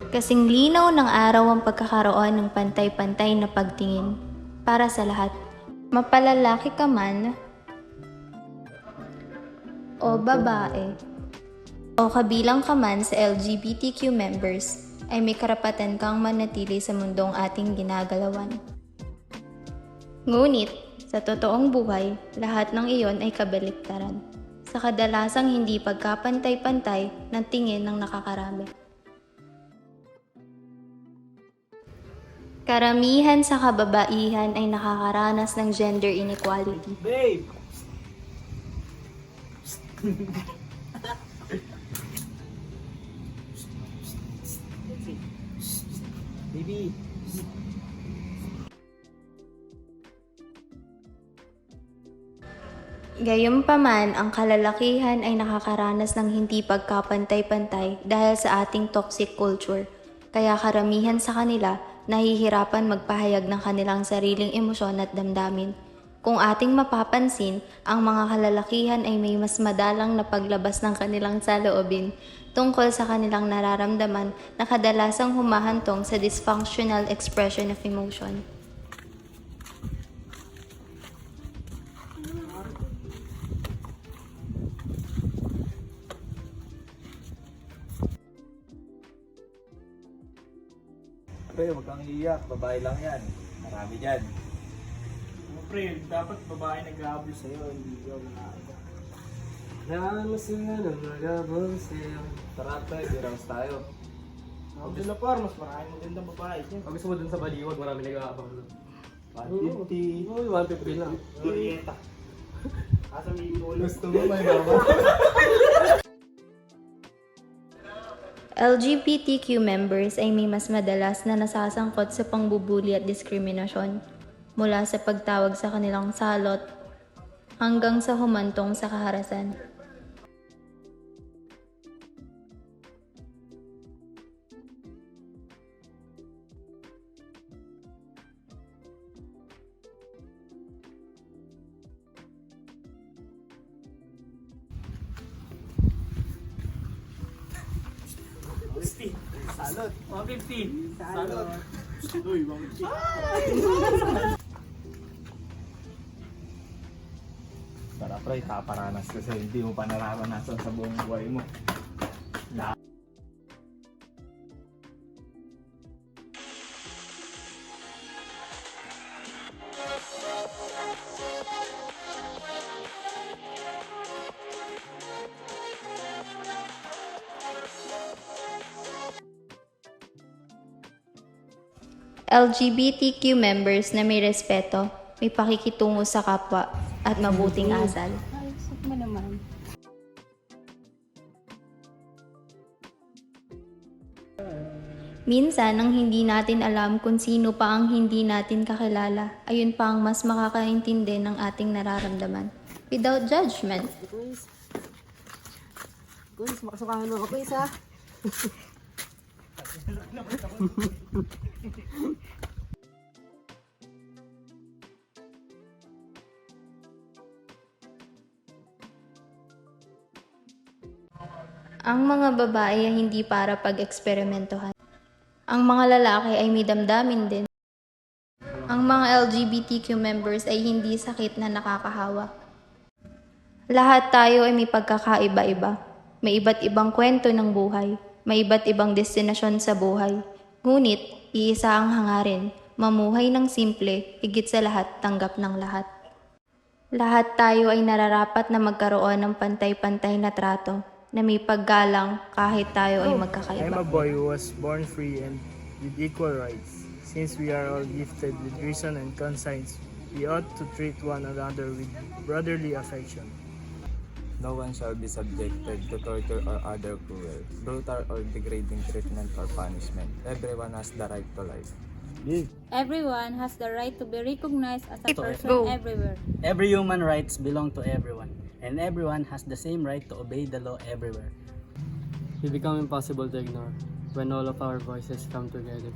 Kasing linaw ng araw ang pagkakaroon ng pantay-pantay na pagtingin para sa lahat. Mapalalaki ka man o babae o kabilang ka man sa LGBTQ members, ay may karapatan kang manatili sa mundong ating ginagalawan. Ngunit, sa totoong buhay, lahat ng iyon ay kabaliktaran. Sa kadalasang hindi pagkapantay-pantay ng tingin ng nakakarami. Karamihan sa kababaihan ay nakakaranas ng gender inequality. Babe! Baby! Gayunpaman, ang kalalakihan ay nakakaranas ng hindi pagkapantay-pantay dahil sa ating toxic culture. Kaya karamihan sa kanila nahihirapan magpahayag ng kanilang sariling emosyon at damdamin. Kung ating mapapansin, ang mga kalalakihan ay may mas madalang na paglabas ng kanilang saloobin tungkol sa kanilang nararamdaman na kadalasang humahantong sa dysfunctional expression of emotion. Pre, huwag kang iiyak. Babae lang yan. Marami dyan. Pre, dapat babae nag-aabol sa'yo, hindi ikaw nakakita. Namasinga ng magabong sa'yo. Tara, pre. Di-rounds tayo. Abdul na par, mas maraming magandang babae dyan. Pag gusto mo dun sa baliwag, marami nag-aabang doon. 150. Oo, 150 lang. Glorieta. Asa may itulo. Gusto mo may mama? LGBTQ members ay may mas madalas na nasasangkot sa pangbubuli at diskriminasyon, mula sa pagtawag sa kanilang salot hanggang sa humantong sa kaharasan. Salot. 150. Salot. Uy, 150. Tara, pre. Kaparanas kasi hindi mo pa nararanasan sa buong buhay mo. LGBTQ members na may respeto, may pakikitungo sa kapwa, at mabuting asal. Ay, sok mo naman. Minsan, nang hindi natin alam kung sino pa ang hindi natin kakilala, ayun pa ang mas makakaintindi ng ating nararamdaman. Without judgment. Guys, makasukahan mo ako, guys, ha? Ang mga babae ay hindi para pag-eksperimentohan. Ang mga lalaki ay may damdamin din. Ang mga LGBTQ members ay hindi sakit na nakakahawa. Lahat tayo ay may pagkakaiba-iba. May iba't ibang kwento ng buhay. May iba't ibang destinasyon sa buhay. Ngunit, iisa ang hangarin, mamuhay ng simple, higit sa lahat, tanggap ng lahat. Lahat tayo ay nararapat na magkaroon ng pantay-pantay na trato, na may paggalang kahit tayo ay I'm magkakaiba. a boy who was born free and with equal rights. Since we are all gifted with reason and conscience, we ought to treat one another with brotherly affection. No one shall be subjected to torture or other cruel, brutal or degrading treatment or punishment. Everyone has the right to life. Everyone has the right to be recognized as a person Go. everywhere. Every human rights belong to everyone, and everyone has the same right to obey the law everywhere. We become impossible to ignore when all of our voices come together.